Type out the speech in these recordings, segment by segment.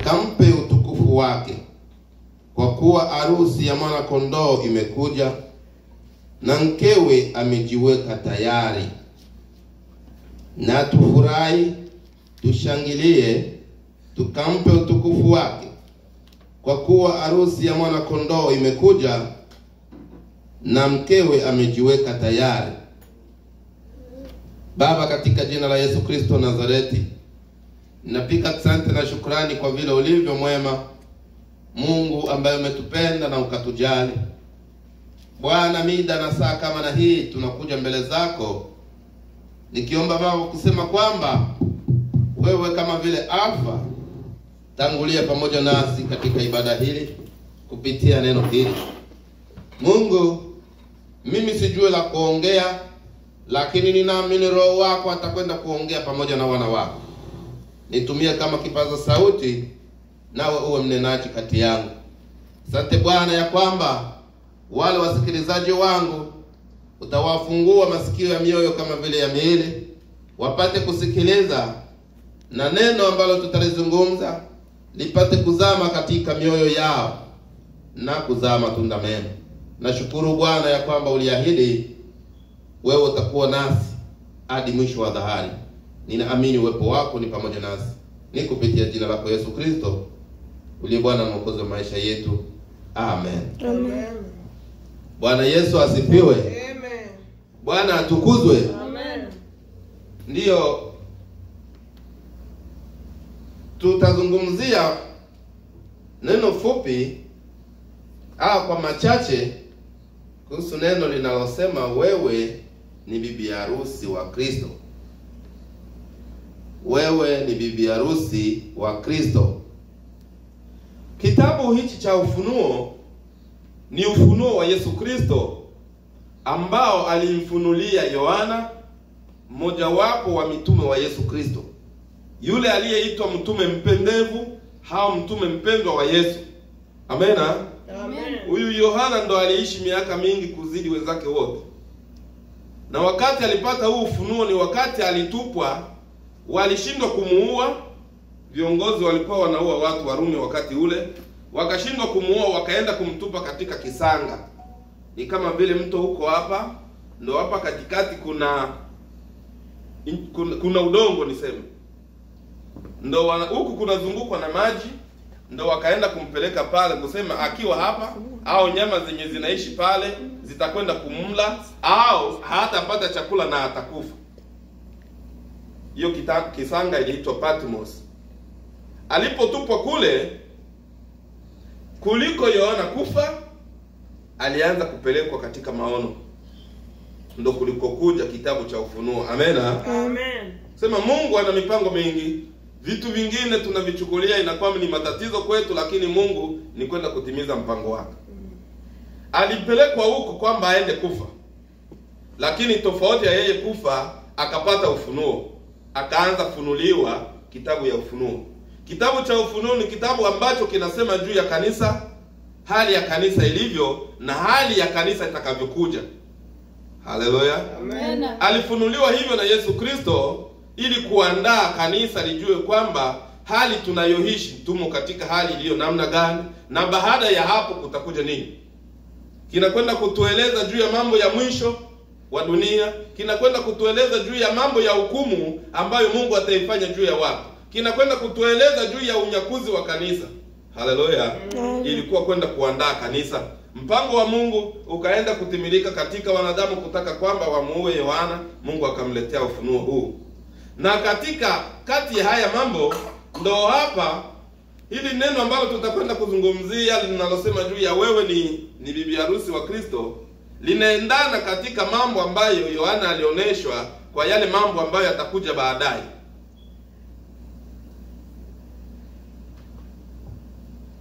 tukampe utukufu wake, kwa kuwa arusi ya mwana kondoo imekuja na mkewe amejiweka tayari. Na tufurahi, tushangilie, tukampe utukufu wake, kwa kuwa arusi ya mwana kondoo imekuja na mkewe amejiweka tayari. Baba, katika jina la Yesu Kristo Nazareti, ninapika asante na shukrani kwa vile ulivyo mwema, Mungu ambaye umetupenda na ukatujali. Bwana, mida na saa kama na hii tunakuja mbele zako nikiomba Baba kusema kwamba wewe kama vile Alfa tangulia pamoja nasi katika ibada hili kupitia neno hili. Mungu, mimi sijui la kuongea, lakini ninaamini Roho wako atakwenda kuongea pamoja na wana wako. Nitumie kama kipaza sauti, nawe uwe mnenaji kati yangu. Asante Bwana ya kwamba wale wasikilizaji wangu utawafungua masikio ya mioyo kama vile ya miili, wapate kusikiliza, na neno ambalo tutalizungumza lipate kuzama katika mioyo yao na kuzaa matunda mema. Nashukuru Bwana ya kwamba uliahidi wewe utakuwa nasi hadi mwisho wa dahari. Ninaamini uwepo wako ni pamoja nasi. Ni kupitia jina lako Yesu Kristo uliye Bwana na Mwokozi wa maisha yetu. Amen. Amen. Bwana Yesu asifiwe. Amen. Bwana atukuzwe. Amen. Ndiyo, tutazungumzia neno fupi kwa machache kuhusu neno linalosema wewe ni bibi harusi wa Kristo. Wewe ni bibi harusi wa Kristo. Kitabu hichi cha Ufunuo ni ufunuo wa Yesu Kristo ambao alimfunulia Yohana, mmoja wapo wa mitume wa Yesu Kristo, yule aliyeitwa mtume mpendevu au mtume mpendwa wa Yesu. Amena. Amen. Huyu Yohana ndo aliishi miaka mingi kuzidi wenzake wote, na wakati alipata huu ufunuo ni wakati alitupwa. Walishindwa kumuua, viongozi walikuwa wanaua watu Warumi wakati ule, wakashindwa kumuua, wakaenda kumtupa katika kisanga. Ni kama vile mto huko hapa, ndo hapa katikati kuna udongo niseme, ndo huku kunazungukwa na maji, ndo wakaenda kumpeleka pale kusema akiwa hapa au nyama zenye zinaishi pale zitakwenda kumla au hatapata chakula na atakufa. Hiyo kisanga iliitwa Patmos. Alipotupwa kule, kuliko Yohana kufa, alianza kupelekwa katika maono, ndo kulikokuja kitabu cha Ufunuo. Amena. Amen. Sema Mungu ana mipango mingi. Vitu vingine tunavichukulia inakuwa ni matatizo kwetu, lakini Mungu ni kwenda kutimiza mpango wake. Alipelekwa huko kwamba aende kufa, lakini tofauti ya yeye kufa akapata ufunuo, akaanza funuliwa kitabu ya Ufunuo. Kitabu cha Ufunuo ni kitabu ambacho kinasema juu ya kanisa, hali ya kanisa ilivyo na hali ya kanisa itakavyokuja. Haleluya. Amen. Alifunuliwa hivyo na Yesu Kristo ili kuandaa kanisa lijue kwamba hali tunayoishi tumo katika hali iliyo namna gani, na baada ya hapo kutakuja nini. Kinakwenda kutueleza juu ya mambo ya mwisho wa dunia, kinakwenda kutueleza juu ya mambo ya hukumu ambayo Mungu ataifanya juu ya watu, kinakwenda kutueleza juu ya unyakuzi wa kanisa. Haleluya. Ilikuwa kwenda kuandaa kanisa. Mpango wa Mungu ukaenda kutimilika katika wanadamu kutaka kwamba wamuue Yohana. Mungu akamletea ufunuo huu, na katika kati ya haya mambo ndo hapa hili neno ambalo tutakwenda kuzungumzia linalosema juu ya wewe ni bibi harusi wa Kristo, linaendana katika mambo ambayo Yohana alioneshwa kwa yale mambo ambayo yatakuja baadaye.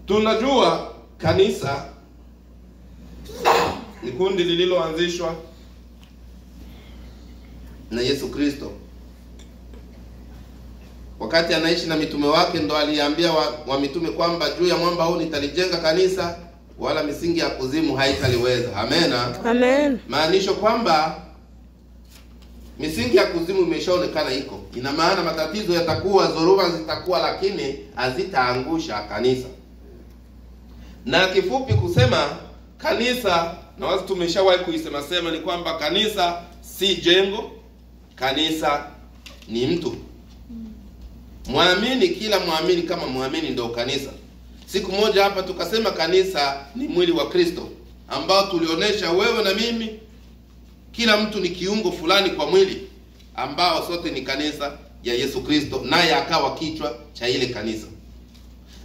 Tunajua kanisa ni kundi lililoanzishwa na Yesu Kristo. Wakati anaishi na mitume wake ndo aliambia wa mitume kwamba juu ya mwamba huu nitalijenga kanisa, wala misingi ya kuzimu haitaliweza. Amena. Amen. Maanisho kwamba Misingi ya kuzimu imeshaonekana iko. Ina maana matatizo yatakuwa, dhoruba zitakuwa, lakini hazitaangusha kanisa. Na kifupi kusema kanisa, na watu tumeshawahi kuisema ni kwamba kanisa si jengo, kanisa ni mtu. Muamini, kila muamini kama muamini ndio kanisa. Siku moja hapa tukasema kanisa ni mwili wa Kristo, ambao tulionesha wewe na mimi, kila mtu ni kiungo fulani kwa mwili, ambao sote ni kanisa ya Yesu Kristo, naye akawa kichwa cha ile kanisa.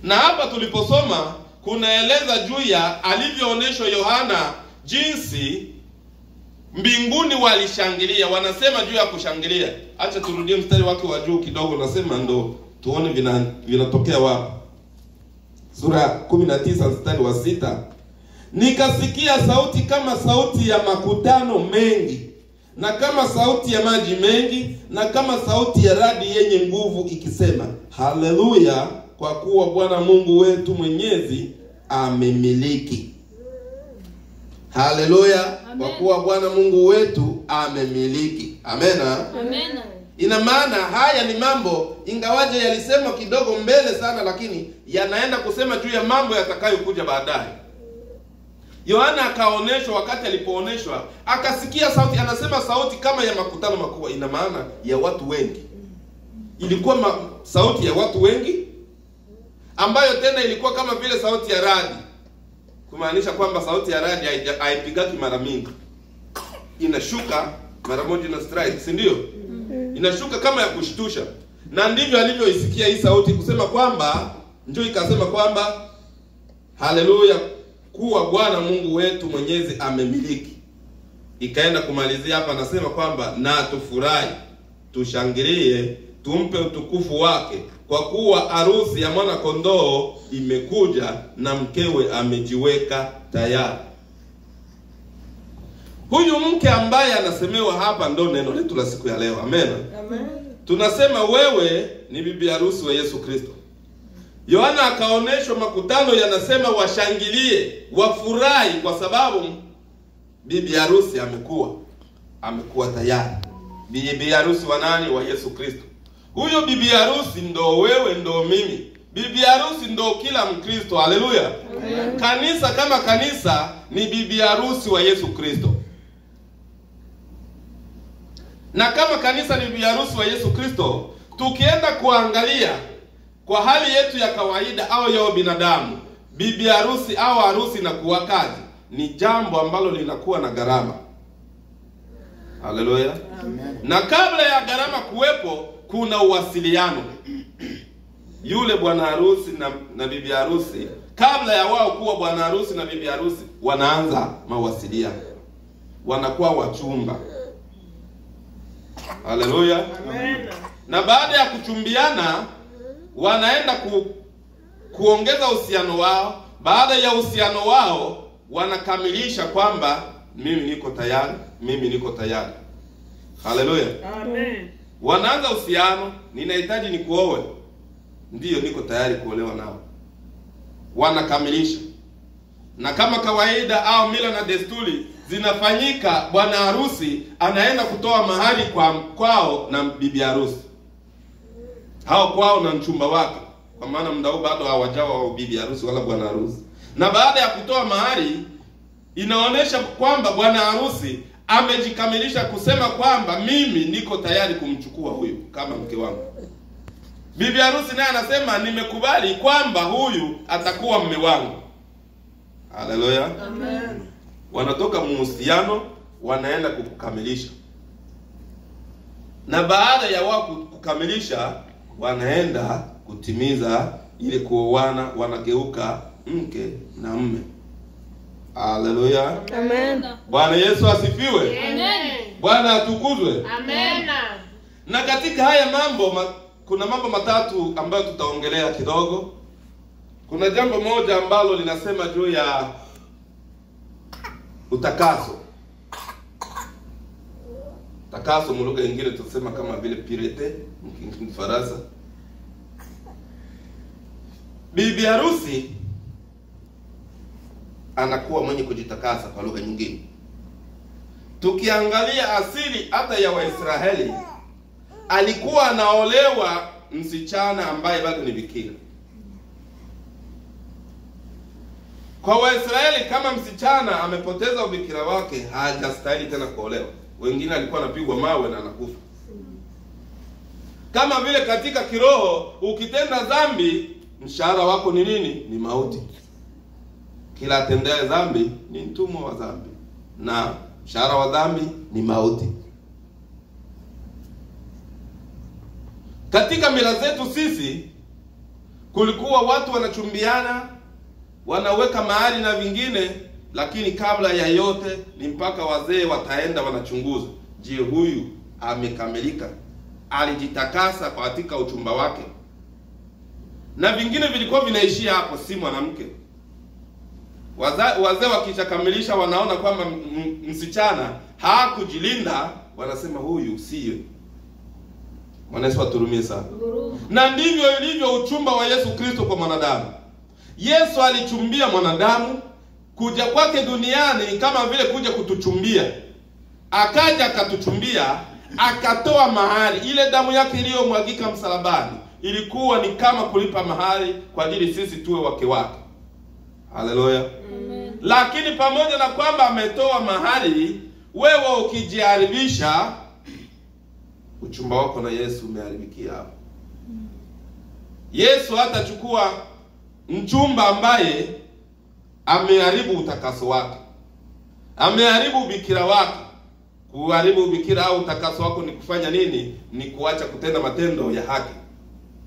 Na hapa tuliposoma kunaeleza juu ya alivyoonyeshwa Yohana jinsi mbinguni walishangilia. Wanasema juu ya kushangilia. Acha turudie mstari wake wa juu kidogo, nasema ndo tuone vinatokea wapi. Sura 19 mstari wa 6. Nikasikia sauti kama sauti ya makutano mengi, na kama sauti ya maji mengi, na kama sauti ya radi yenye nguvu ikisema, haleluya, kwa kuwa Bwana Mungu wetu Mwenyezi amemiliki. Haleluya, kwa kuwa Bwana Mungu wetu amemiliki. Amena. Amena. Ina maana haya ni mambo, ingawaje yalisemwa kidogo mbele sana, lakini yanaenda kusema juu ya mambo yatakayokuja baadaye. Yohana akaoneshwa, wakati alipooneshwa akasikia sauti, anasema sauti kama ya makutano makubwa. Ina maana ya watu wengi. Ilikuwa sauti ya watu wengi, ambayo tena ilikuwa kama vile sauti ya radi. Kumaanisha kwamba sauti ya radi haipigaki mara mingi, inashuka mara moja na strike, si ndio? Inashuka kama ya kushtusha. Na ndivyo alivyoisikia hii sauti, kusema kwamba njoo ikasema kwamba haleluya, kuwa Bwana Mungu wetu Mwenyezi amemiliki. Ikaenda kumalizia hapa, nasema kwamba na tufurahi, tushangilie, tumpe utukufu wake, kwa kuwa harusi ya mwana kondoo imekuja na mkewe amejiweka tayari. Huyu mke ambaye anasemewa hapa ndo neno letu la siku ya leo. Amen. Amen. Tunasema wewe ni bibi harusi wa Yesu Kristo. Yohana akaoneshwa makutano yanasema washangilie, wafurahi, kwa sababu bibi harusi amekuwa tayari. Bibi harusi wa nani? Wa Yesu Kristo. Huyo bibi harusi ndo wewe, ndo mimi. Bibi harusi ndo kila Mkristo. Haleluya. Kanisa kama kanisa ni bibi harusi wa Yesu Kristo. Na kama kanisa ni bibi harusi wa Yesu Kristo, tukienda kuangalia kwa hali yetu ya kawaida au ya binadamu, bibi harusi au harusi na kuwakaji ni jambo ambalo linakuwa na gharama. Haleluya. Na kabla ya gharama kuwepo, kuna uwasiliano. Yule bwana harusi na bibi harusi, kabla ya wao kuwa bwana harusi na bibi harusi, wanaanza mawasiliano, wanakuwa wachumba. Haleluya. Na baada ya kuchumbiana, wanaenda kuongeza uhusiano wao. Baada ya uhusiano wao, wanakamilisha kwamba mimi niko tayari, mimi niko tayari. Haleluya. Amen. Wanaanza uhusiano, ninahitaji nikuoe. Ndiyo, niko tayari kuolewa nao. Wanakamilisha. Na kama kawaida au mila na desturi zinafanyika, bwana harusi anaenda kutoa mahari kwao na bibi harusi, hao kwao na mchumba wake, kwa maana muda huu bado hawajawa wa bibi harusi wala bwana harusi. Na baada ya kutoa mahari, inaonesha kwamba bwana harusi amejikamilisha kusema kwamba mimi niko tayari kumchukua huyu kama mke wangu. Bibi harusi naye anasema nimekubali kwamba huyu atakuwa mume wangu. Haleluya. Amen. Wanatoka muhusiano, wanaenda kukamilisha. Na baada ya wao kukamilisha, wanaenda kutimiza ile kuoana, wanageuka mke na mume. Haleluya. Amen. Bwana Yesu asifiwe. Amen. Bwana atukuzwe. Amen. Na katika haya mambo kuna mambo matatu ambayo tutaongelea kidogo. Kuna jambo moja ambalo linasema juu ya utakaso. Takaso mlugha nyingine tunasema kama vile purite mkifaransa. Bibi harusi anakuwa mwenye kujitakasa kwa lugha nyingine. tukiangalia asili hata ya Waisraeli, alikuwa anaolewa msichana ambaye bado ni bikira. Kwa Waisraeli, kama msichana amepoteza ubikira wake, hajastahili tena kuolewa. Wengine alikuwa anapigwa mawe na anakufa. Kama vile katika kiroho, ukitenda dhambi, mshahara wako ni nini? Ni mauti. Kila atendaye dhambi ni mtumwa wa dhambi, na mshahara wa dhambi ni mauti. Katika mila zetu sisi, kulikuwa watu wanachumbiana, wanaweka mahari na vingine, lakini kabla ya yote ni mpaka wazee wataenda wanachunguza, je, huyu amekamilika, alijitakasa katika uchumba wake? Na vingine vilikuwa vinaishia hapo, si mwanamke. Wazee wakishakamilisha, wanaona kwamba msichana hakujilinda, wanasema huyu siyo. Mwanesi waturumie sana. Na ndivyo ilivyo uchumba wa Yesu Kristo kwa mwanadamu. Yesu alichumbia mwanadamu. Kuja kwake duniani kama vile kuja kutuchumbia. Akaja akatuchumbia, akatoa mahari. Ile damu yake iliyomwagika msalabani ilikuwa ni kama kulipa mahari kwa ajili sisi tuwe wake wake. Haleluya. Lakini pamoja na kwamba ametoa mahari, wewe ukijiharibisha, uchumba wako na Yesu umeharibikia hapo. Yesu hatachukua mchumba ambaye ameharibu utakaso wake, ameharibu ubikira wake. Kuharibu ubikira au utakaso wako ni kufanya nini? Ni kuacha kutenda matendo ya haki,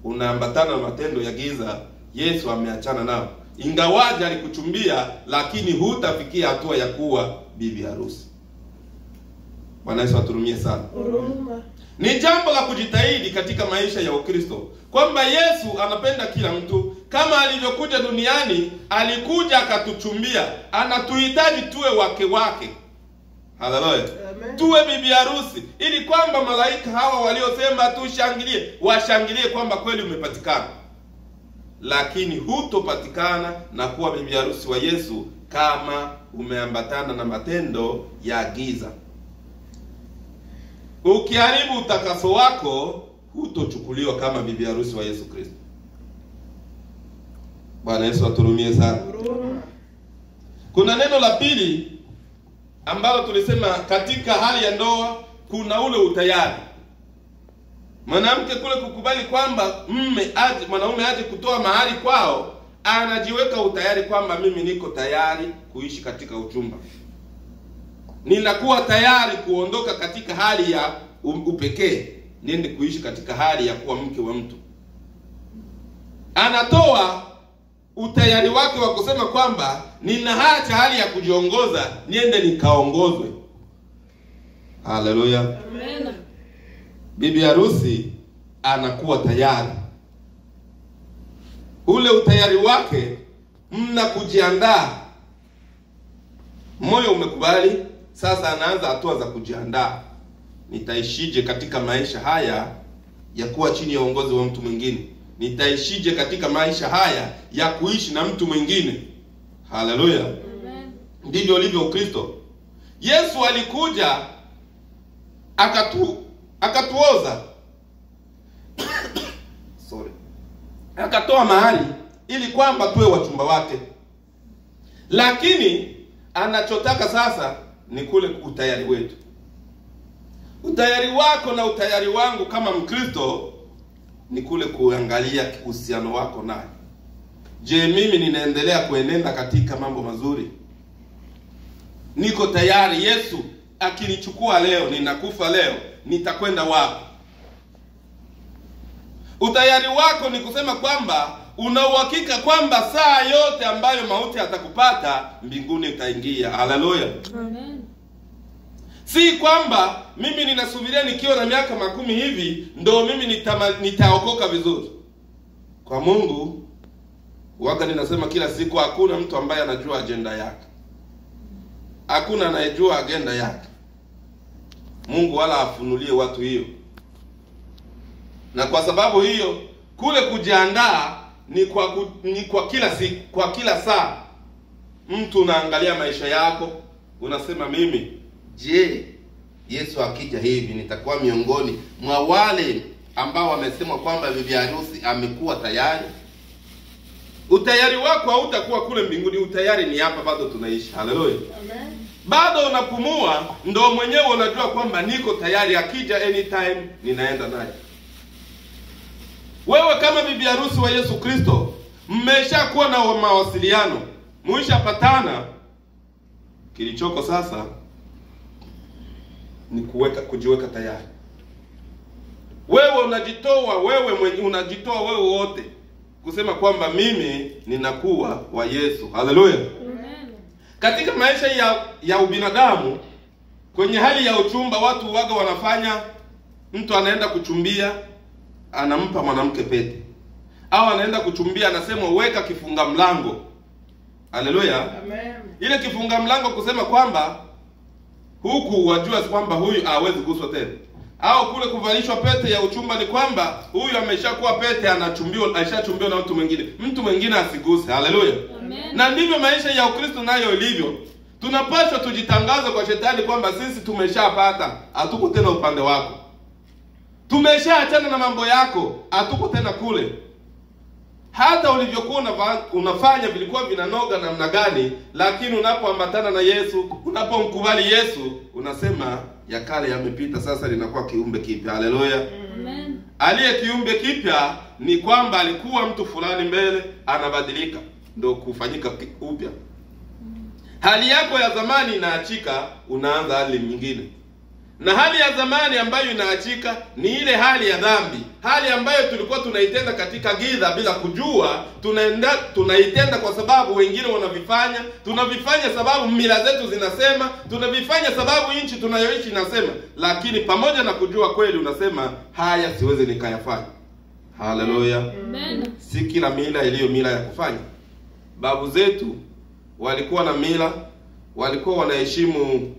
unaambatana na matendo ya giza. Yesu ameachana nao. Ingawaje alikuchumbia, lakini hutafikia hatua ya kuwa bibi harusi. Bwana Yesu aturumie sana. Ni jambo la kujitahidi katika maisha ya Ukristo kwamba Yesu anapenda kila mtu. Kama alivyokuja duniani, alikuja akatuchumbia, anatuhitaji tuwe wake wake. Haleluya. Tuwe bibi harusi, ili kwamba malaika hawa waliosema tushangilie, washangilie kwamba kweli umepatikana. Lakini hutopatikana na kuwa bibi harusi wa Yesu kama umeambatana na matendo ya giza. Ukiharibu utakaso wako, hutochukuliwa kama bibi harusi wa Yesu Kristo. Bwana Yesu aturumie sana. Kuna neno la pili ambalo tulisema katika hali ya ndoa kuna ule utayari. Mwanamke kule kukubali kwamba mwanaume aje kutoa mahari kwao, anajiweka utayari kwamba mimi niko tayari kuishi katika uchumba. Ninakuwa tayari kuondoka katika hali ya upekee, niende kuishi katika hali ya kuwa mke wa mtu. Anatoa utayari wake wa kusema kwamba ninaacha hali ya kujiongoza, niende nikaongozwe. Haleluya. Amen. Bibi harusi anakuwa tayari. Ule utayari wake, mna kujiandaa. Moyo umekubali, sasa anaanza hatua za kujiandaa. Nitaishije katika maisha haya ya kuwa chini ya uongozi wa mtu mwingine? Nitaishije katika maisha haya ya kuishi na mtu mwingine? Haleluya. Amen. Ndivyo ulivyo Ukristo. Yesu alikuja akatuoza. Akatoa mahari ili kwamba tuwe wachumba wake. Lakini anachotaka sasa ni kule utayari wetu. Utayari wako na utayari wangu kama Mkristo ni kule kuangalia uhusiano wako naye. Je, mimi ninaendelea kuenenda katika mambo mazuri? Niko tayari? Yesu akinichukua leo, ninakufa leo, nitakwenda wapi? Utayari wako ni kusema kwamba una uhakika kwamba saa yote ambayo mauti atakupata, mbinguni utaingia. Haleluya. Amen. Si kwamba mimi ninasubiria nikiwa na miaka 10 hivi ndo mimi nitaokoka vizuri. Kwa Mungu waka ninasema kila siku, hakuna mtu ambaye anajua agenda yake. Hakuna anayejua agenda yake. Mungu wala afunulie watu hiyo. Na kwa sababu hiyo, kule kujiandaa ni kwa kila siku, kwa kila saa. Mtu unaangalia maisha yako, unasema mimi, je, Yesu akija hivi nitakuwa miongoni mwa wale ambao wamesema kwamba bibi harusi amekuwa tayari? Utayari wako hautakuwa kule mbinguni, utayari ni hapa bado tunaishi. Haleluya. Amen. Bado unapumua, ndo mwenyewe unajua kwamba niko tayari, akija anytime ninaenda naye. Wewe kama bibi harusi wa Yesu Kristo, mmeshakuwa na mawasiliano, muishapatana. Kilichoko sasa ni kujiweka tayari. Wewe unajitoa, wewe wote kusema kwamba mimi ninakuwa wa Yesu. Haleluya. Katika maisha ya ubinadamu, kwenye hali ya uchumba, watu waga wanafanya, mtu anaenda kuchumbia anampa mwanamke pete, au anaenda kuchumbia anasema weka kifunga mlango. Haleluya. Amen. Ile kifunga mlango kusema kwamba huku wajua kwamba huyu hawezi guswa tena. Au kule kuvalishwa pete ya uchumba ni kwamba huyu ameshakuwa pete, ashachumbiwa na mtu mwingine asiguse. Haleluya. Amen. Na ndivyo maisha ya Ukristo nayo ilivyo. Tunapaswa tujitangaze kwa shetani kwamba sisi tumeshapata, hatuko tena upande wako. Tumeshaachana na mambo yako, hatuko tena kule. Hata ulivyokuwa unafanya vilikuwa vinanoga namna gani, lakini unapoambatana na Yesu, unapomkubali Yesu, unasema ya kale yamepita, sasa linakuwa kiumbe kipya. Haleluya. Amen. Aliye kiumbe kipya ni kwamba alikuwa mtu fulani mbele, anabadilika, ndio kufanyika upya. Hali yako ya zamani inaachika, unaanza hali nyingine. Na hali ya zamani ambayo inaachika ni ile hali ya dhambi, hali ambayo tulikuwa tunaitenda katika giza bila kujua. Tunaitenda kwa sababu wengine wanavifanya, tunavifanya sababu mila zetu zinasema, tunavifanya sababu nchi tunayoishi inasema, lakini pamoja na kujua kweli unasema haya siwezi nikayafanya. Haleluya. Amen. Si kila mila iliyo mila ya kufanya. Babu zetu walikuwa na mila, walikuwa wanaheshimu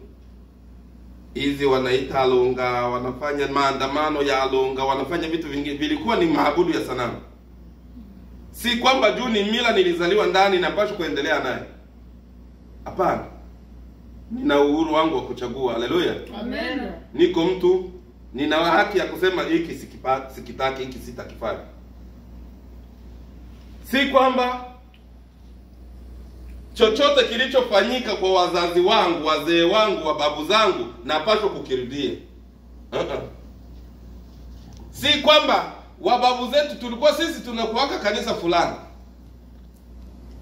hizi wanaita alonga, wanafanya maandamano ya alonga, wanafanya vitu vingine, vilikuwa ni maabudu ya sanamu. Si kwamba juu ni mila nilizaliwa ndani na pasho kuendelea naye. Hapana. Nina uhuru wangu wa kuchagua. Haleluya. Amen. Niko mtu, nina haki ya kusema hiki sikitaki, hiki sitakifanya. Si kwamba chochote kilichofanyika kwa wazazi wangu, wazee wangu, wa babu zangu napaswa kukirudia. Si kwamba wababu zetu tulikuwa sisi tunakuwaka kanisa fulani,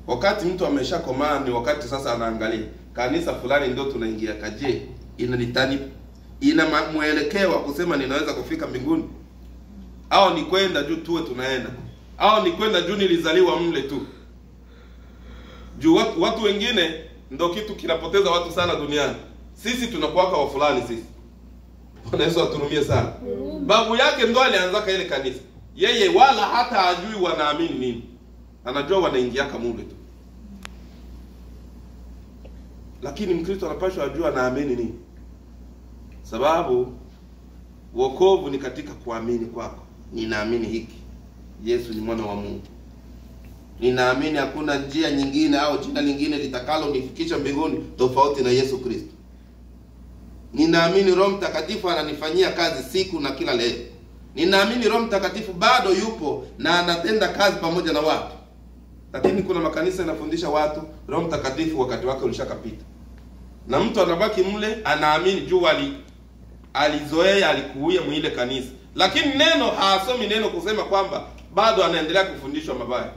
wakati mtu ameshakomaa ni wakati sasa anaangalia kanisa fulani ndio tunaingia. Kaje ina mwelekeo wa kusema ninaweza kufika mbinguni, au ni kwenda juu tuwe tunaenda, au ni kwenda juu nilizaliwa mle tu. Juu watu wengine ndio kitu kinapoteza watu sana duniani. Sisi tunakuwaka wa fulani sisi. Bwana Yesu aturumie sana. Babu yake ndo alianzaka ile kanisa. Yeye wala hata ajui wanaamini nini. Anajua wanaingia kamule tu. Lakini Mkristo anapaswa ajue anaamini nini. Sababu wokovu ni katika kuamini kwako. Ninaamini hiki. Yesu ni mwana wa Mungu. Ninaamini hakuna njia nyingine au jina lingine litakalo nifikisha mbinguni tofauti na Yesu Kristo. Ninaamini Roho Mtakatifu ananifanyia kazi siku na kila leo. Ninaamini Roho Mtakatifu bado yupo na anatenda kazi pamoja na watu. Lakini kuna makanisa yanafundisha watu Roho Mtakatifu wakati wake ulishakapita. Na mtu anabaki mle anaamini juu alizoea alikuuia mwile kanisa. Lakini neno haasomi neno kusema kwamba bado anaendelea kufundishwa mabaya.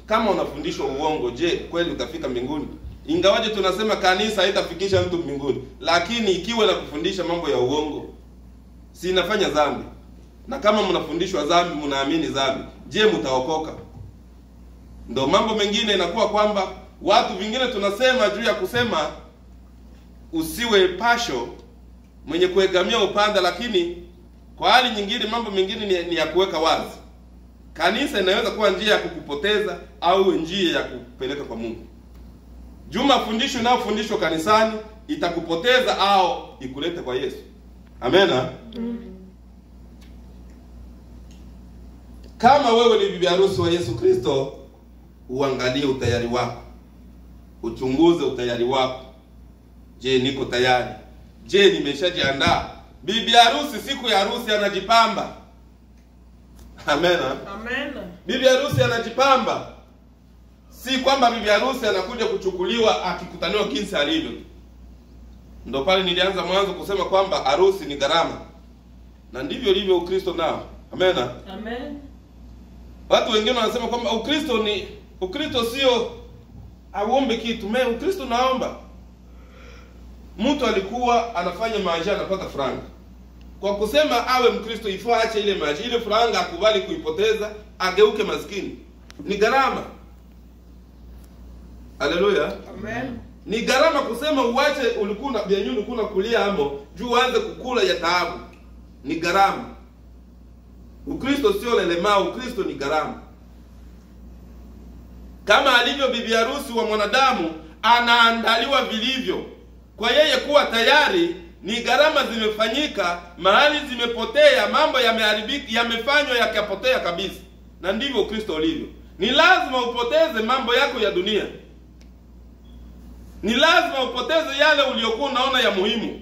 Kama unafundishwa uongo, je, kweli utafika mbinguni? Ingawaje tunasema kanisa haitafikisha mtu mbinguni, lakini ikiwa na kufundisha mambo ya uongo, si inafanya dhambi. Na kama mnafundishwa dhambi, mnaamini dhambi, je, mtaokoka? Ndio mambo mengine inakuwa kwamba watu vingine tunasema juu ya kusema usiwe pasho mwenye kuegamia upande, lakini kwa hali nyingine mambo mengine ni ya kuweka wazi. Kanisa inaweza kuwa njia ya kukupoteza au njia ya kupeleka kwa Mungu. Juma fundisho na fundisho kanisani itakupoteza au ikulete kwa Yesu. Amena. Kama wewe ni bibi harusi wa Yesu Kristo, uangalie utayari wako. Uchunguze utayari wako. Je, niko tayari? Je, nimeshajiandaa? Bibi harusi siku ya harusi anajipamba. Amen. Amen. Bibi harusi anajipamba. Si kwamba bibi harusi anakuja kuchukuliwa akikutaniwa jinsi alivyo. Ndio pale nilianza mwanzo kusema kwamba harusi ni gharama. Na ndivyo ilivyo Ukristo nao. Amen. Amen. Watu wengine wanasema kwamba Ukristo sio auombe kitu. Ukristo naomba. Mtu alikuwa anafanya maisha anapata franga. Kwa kusema awe Mkristo ifaa aache ile maisha, ile franga akubali kuipoteza, ageuke maskini. Ni gharama. Haleluya. Amen. Ni gharama kusema uache ulikuwa na bianyuni ulikuwa kulia amo, juu uanze kukula ya taabu. Ni gharama. Ukristo sio lelema, Ukristo ni gharama. Kama alivyo bibi harusi wa mwanadamu anaandaliwa vilivyo. Kwa yeye kuwa tayari ni gharama zimefanyika, mahali zimepotea, mambo yameharibika, yamefanywa yakapotea kabisa. Na ndivyo Ukristo ulivyo. Ni lazima upoteze mambo yako ya dunia. Ni lazima upoteze yale uliyokuwa unaona ya muhimu.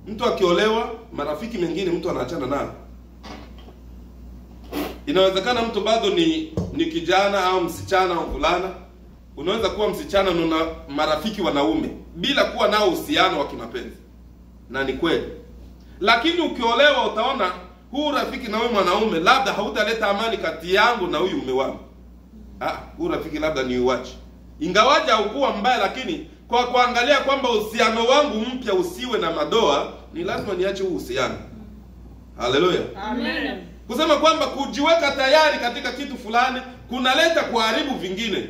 Mtu akiolewa, marafiki mengine mtu anaachana nao. Inawezekana mtu bado ni kijana au msichana au fulana. Unaweza kuwa msichana na marafiki wanaume bila kuwa nao uhusiano wa kimapenzi. Na ni kweli. Lakini ukiolewa utaona huu rafiki na huyu mwanaume labda hautaleta amani kati yangu na huyu mume wangu. Huu rafiki labda ni uache. Ingawaje haukuwa mbaya, lakini kwa kuangalia kwamba uhusiano wangu mpya usiwe na madoa, ni lazima niache huu uhusiano. Haleluya. Amen. Kusema kwamba kujiweka tayari katika kitu fulani kunaleta kuharibu vingine.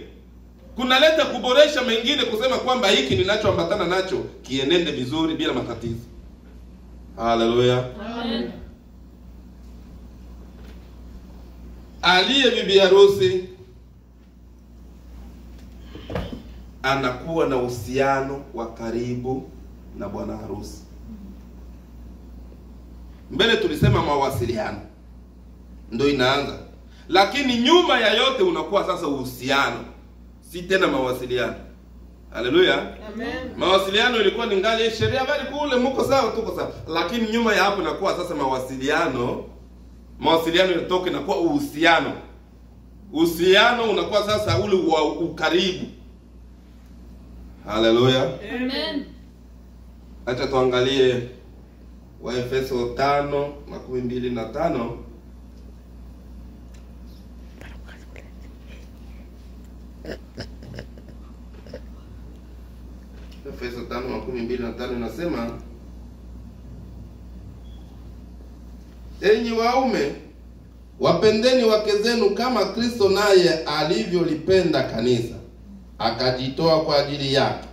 Kunaleta kuboresha mengine, kusema kwamba hiki ninachoambatana nacho kienende vizuri bila matatizo. Haleluya. Amen. Aliye bibi harusi anakuwa na uhusiano wa karibu na bwana harusi. Mbele tulisema mawasiliano ndio inaanza, lakini nyuma ya yote unakuwa sasa uhusiano, si tena mawasiliano. Haleluya. Amen. Mawasiliano ilikuwa ni ngali sheria bali kule mko sawa tuko sawa, lakini nyuma ya hapo inakuwa sasa mawasiliano. Mawasiliano yanatoka inakuwa uhusiano. Uhusiano unakuwa sasa ule wa ukaribu. Haleluya. Amen. Acha tuangalie Waefeso 5:25. Efeso 5:25 inasema, enyi waume wapendeni wake zenu kama Kristo naye alivyolipenda kanisa akajitoa kwa ajili yake.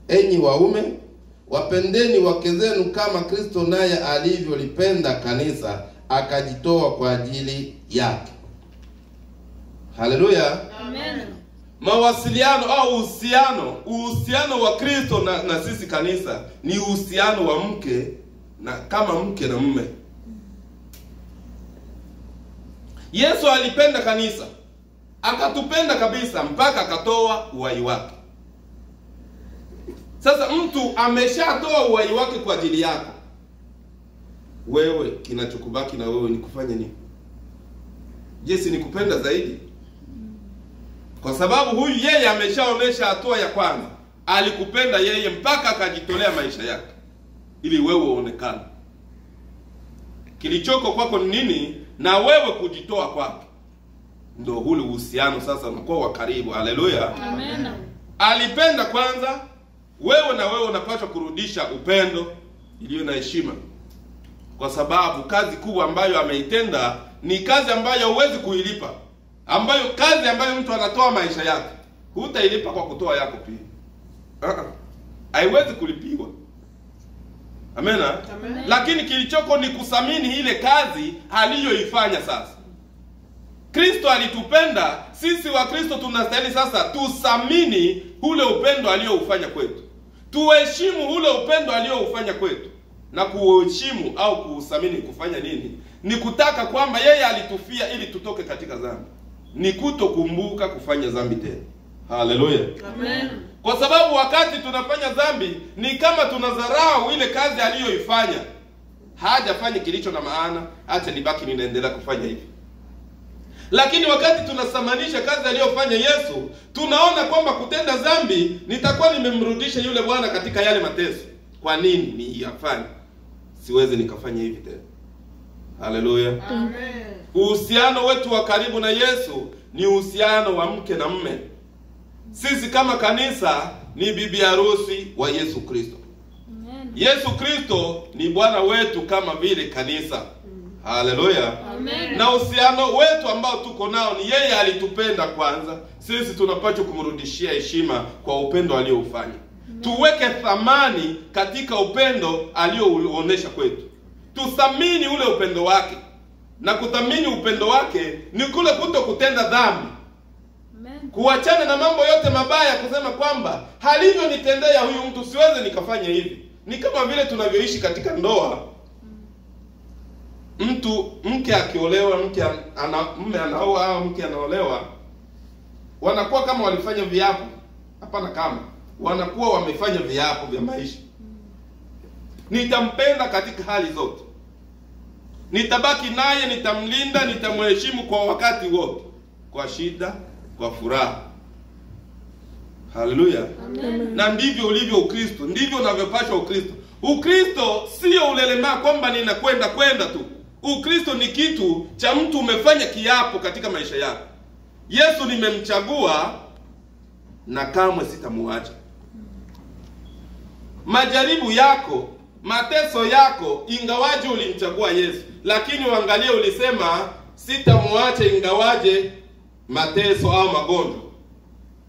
Enyi waume wapendeni wake zenu kama Kristo naye alivyolipenda kanisa akajitoa kwa ajili yake. Haleluya. Amen. Mawasiliano au uhusiano wa Kristo na sisi kanisa ni uhusiano wa mke na kama mke na mume. Yesu alipenda kanisa, akatupenda kabisa mpaka akatoa uhai wake. Sasa mtu ameshatoa uhai wake kwa ajili yako. Wewe kinachokubaki na wewe ni kufanya nini? Yesu ni kupenda zaidi. Kwa sababu huyu yeye ameshaonesha hatua ya kwanza. Alikupenda yeye mpaka akajitolea maisha yake ili wewe uonekane. Kilichoko kwako ni nini? Na wewe kujitoa kwake. Ndio ule uhusiano sasa unakuwa wa karibu. Haleluya. Amen. Alipenda kwanza, wewe na wewe unapaswa kurudisha upendo iliyo na heshima. Kwa sababu kazi kubwa ambayo ameitenda ni kazi ambayo huwezi kuilipa. Kazi ambayo mtu anatoa maisha yake, hutailipa kwa kutoa yako pia. Haiwezi kulipiwa. Amen. Amen. Lakini kilichoko ni kusamini ile kazi aliyoifanya sasa. Kristo alitupenda, sisi wa Kristo tunastahili sasa tusamini ule upendo alioufanya kwetu. Tuheshimu ule upendo alioufanya kwetu. Na kuheshimu au kuusamini kufanya nini? Ni kutaka kwamba yeye alitufia ili tutoke katika dhambi. Ni kutokumbuka kufanya dhambi tena. Haleluya. Amen. Kwa sababu wakati tunafanya dhambi ni kama tunadharau ile kazi aliyoifanya. Hajafanya kilicho na maana, acha nibaki ninaendelea kufanya hivi. Lakini wakati tunasamanisha kazi aliyofanya Yesu, tunaona kwamba kutenda dhambi nitakuwa nimemrudisha yule Bwana katika yale mateso. Kwa nini niyafanye? Siwezi nikafanya hivi tena. Haleluya. Amen. Uhusiano wetu wa karibu na Yesu ni uhusiano wa mke na mume. Sisi kama kanisa ni bibi harusi wa Yesu Kristo. Amen. Yesu Kristo ni Bwana wetu kama vile kanisa. Haleluya. Amen. Na uhusiano wetu ambao tuko nao ni yeye alitupenda kwanza. Sisi tunapaswa kumrudishia heshima kwa upendo alioufanya. Tuweke thamani katika upendo aliouonesha kwetu. Tuthamini ule upendo wake. Na kuthamini upendo wake ni kule kuto kutenda dhambi. Amen. Kuachana na mambo yote mabaya, kusema kwamba halivyonitendea huyu mtu siweze nikafanya hivi. Ni kama vile tunavyoishi katika ndoa. Mke akiolewa, mume anaoa au mke anaolewa, wanakuwa kama walifanya viapo. Hapana, kama wanakuwa wamefanya viapo vya maisha. Nitampenda katika hali zote. Nitabaki naye, nitamlinda, nitamheshimu kwa wakati wote. Kwa shida, kwa furaha. Haleluya. Amen. Na ndivyo ulivyo Ukristo, ndivyo unavyopaswa Ukristo. Ukristo sio ulelemaa kwamba ninakwenda tu. Ukristo ni kitu cha mtu umefanya kiapo katika maisha yako. Yesu nimemchagua na kamwe sitamuacha. Majaribu yako, mateso yako, ingawaje ulimchagua Yesu, lakini uangalie ulisema sitamuacha ingawaje mateso au magonjwa.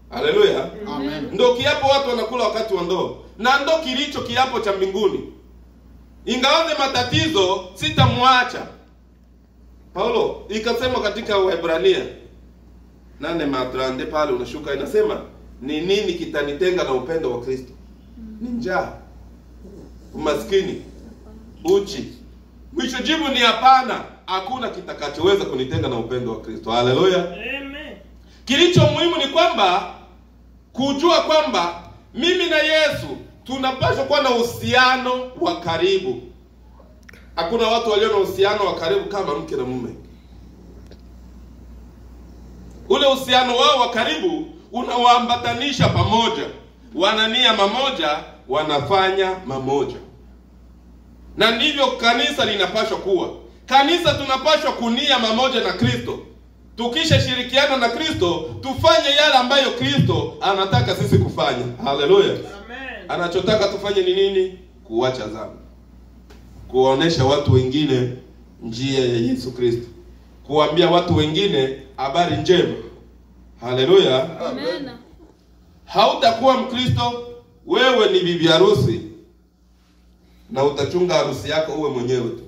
Haleluya. Amen. Ndio kiapo watu wanakula wakati wa ndoa. Na ndio kilicho kiapo cha mbinguni. Ingawaje matatizo sitamuacha. Paulo ikasema katika Waebrania 8:30 pale unashuka inasema ni nini kitanitenga na upendo wa Kristo? Ni njaa, umaskini, uchi. Mwisho jibu ni hapana. Hakuna kitakachoweza kunitenga na upendo wa Kristo. Haleluya. Amen. Kilicho muhimu ni kwamba kujua kwamba mimi na Yesu tunapaswa kuwa na uhusiano wa karibu. Hakuna watu walio na uhusiano wa karibu kama mke na mume. Ule uhusiano wao wa karibu unawaambatanisha pamoja. Wanania mamoja, wanafanya mamoja. Na ndivyo kanisa linapaswa kuwa. Kanisa tunapaswa kunia mamoja na Kristo. Tukisha shirikiana na Kristo, tufanye yale ambayo Kristo anataka sisi kufanya. Haleluya. Amen. Anachotaka tufanye ni nini? Kuacha dhambi. Kuwaonesha watu wengine njia ya Yesu Kristo. Kuambia watu wengine habari njema. Haleluya. Amen. Hautakuwa Mkristo, wewe ni bibi harusi. Na utachunga harusi yako uwe mwenyewe tu.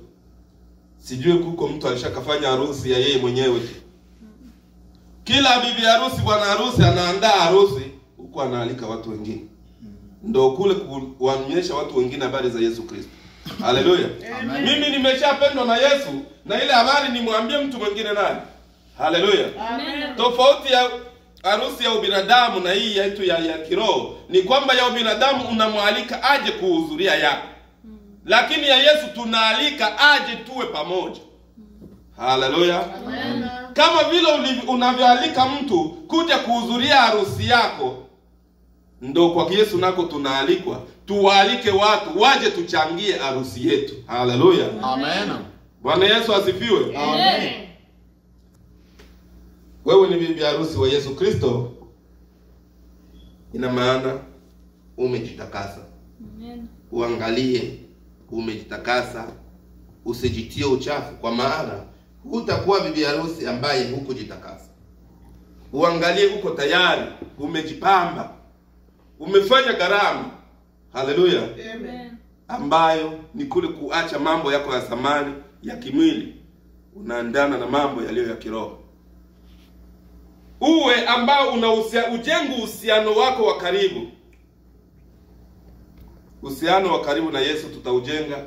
Sijui kuko mtu alishakafanya harusi ya yeye mwenyewe tu. Kila bibi harusi, bwana harusi anaandaa harusi huko anaalika watu wengine. Ndio kule kuonyesha watu wengine habari za Yesu Kristo. Haleluya. Mimi nimeshapendwa na Yesu na ile habari nimwambie mtu mwingine naye. Haleluya. Amen. Tofauti ya harusi ya ubinadamu na hii yetu ya kiroho ni kwamba ya ubinadamu unamwalika aje kuhudhuria yako. Lakini ya Yesu tunaalika aje tuwe pamoja. Haleluya. Amen. Kama vile unavyoalika mtu kuja kuhudhuria harusi yako, ndo kwa Yesu nako tunaalikwa tuwaalike watu waje tuchangie harusi yetu. Haleluya. Amen. Bwana Yesu asifiwe. Amen. Wewe ni bibi harusi wa Yesu Kristo, ina maana umejitakasa. Amen. Uangalie umejitakasa, usijitie uchafu, kwa maana hutakuwa bibi harusi ambaye hukujitakasa. Uangalie uko tayari, umejipamba, umefanya gharama. Haleluya. Amen. Ambayo ni kule kuacha mambo yako ya zamani ya kimwili, unaandana na mambo yaliyo ya kiroho. Uwe ambao ujengu uhusiano wako wa karibu. Uhusiano wa karibu na Yesu tutaujenga.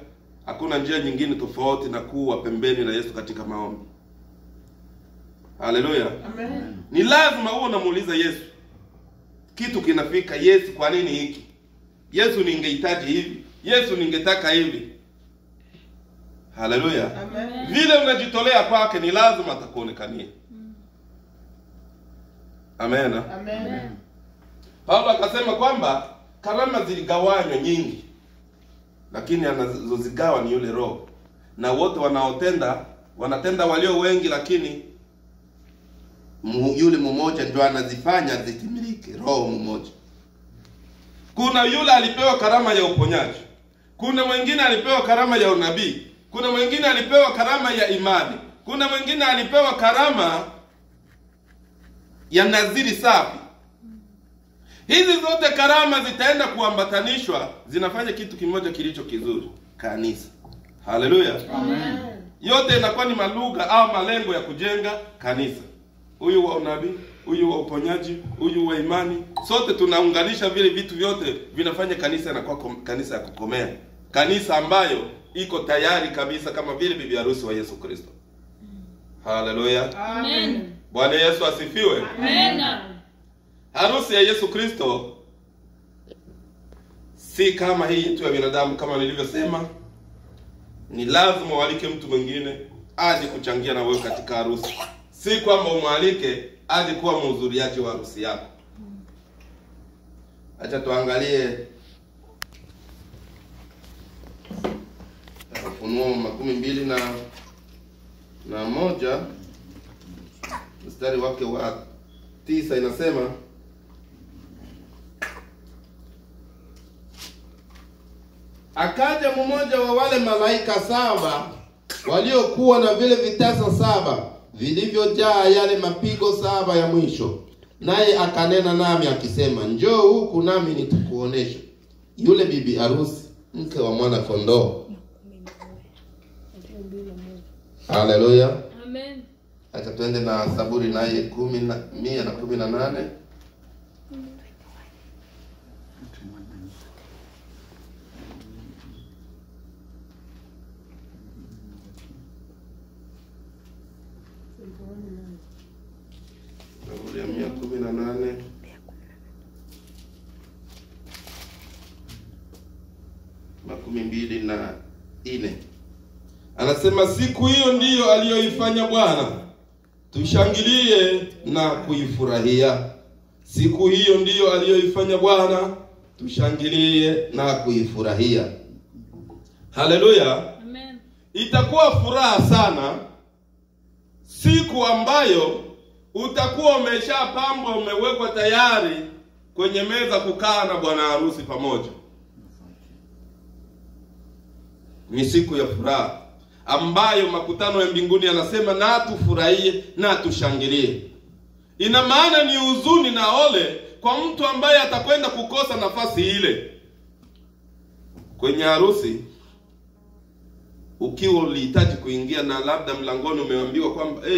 Hakuna njia nyingine tofauti na kuwa pembeni na Yesu katika maombi. Haleluya. Amen. Ni lazima uwe unamuuliza Yesu, kitu kinafika, Yesu kwa nini hiki? Yesu ningehitaji hivi. Yesu ningetaka hivi. Haleluya. Amen. Vile unajitolea kwake ni lazima atakuonekania. Amen. Amen. Paulo akasema kwamba karama ziligawanywa nyingi, lakini anazozigawa ni yule Roho. Na wote wanatenda walio wengi, lakini yule mmoja ndio anazifanya zitimilike, Roho mmoja. Kuna yule alipewa karama ya uponyaji. Kuna mwingine alipewa karama ya unabii. Kuna mwingine alipewa karama ya imani. Kuna mwingine alipewa karama ya naziri safi. Hizi zote karama zitaenda kuambatanishwa, zinafanya kitu kimoja kilicho kizuri, kanisa. Haleluya. Amen. Yote inakuwa ni malugha au malengo ya kujenga kanisa. Huyu wa unabii, huyu wa uponyaji, huyu wa imani, sote tunaunganisha vile vitu vyote, vinafanya kanisa na kwa kanisa ya kukomea. Kanisa ambayo iko tayari kabisa kama vile bibi harusi wa Yesu Kristo. Haleluya. Amen. Bwana Yesu asifiwe. Amen. Harusi ya Yesu Kristo si kama hii yetu ya binadamu. Kama nilivyosema, ni lazima ualike mtu mwingine aje kuchangia na wewe katika harusi. Si kwamba umwalike aje kuwa mhudhuriaji wa harusi yako. Acha tuangalie Ufunuo 22:1 mstari wake wa 9 inasema, akaja mmoja wa wale malaika 7 waliokuwa na vile vitasa 7 vilivyojaa yale mapigo 7 ya mwisho, naye akanena nami akisema, njoo huku nami nitakuonesha yule bibi harusi, mke wa mwana kondoo. Haleluya. Amen. Acha tuende na Zaburi naye 118. Zaburi ya 118. Makumi mbili na 4. Anasema, siku hiyo ndiyo aliyoifanya Bwana, tushangilie na kuifurahia. Siku hiyo ndiyo aliyoifanya Bwana, tushangilie na kuifurahia. Haleluya. Amen. Itakuwa furaha sana siku ambayo utakuwa umeshapambwa, umewekwa tayari kwenye meza kukaa na bwana harusi pamoja. Ni siku ya furaha ambayo makutano ya mbinguni yanasema na tufurahie na tushangilie. Ina maana ni huzuni na ole kwa mtu ambaye atakwenda kukosa nafasi ile kwenye harusi. Ukiwa ulihitaji kuingia na labda mlangoni umeambiwa kwamba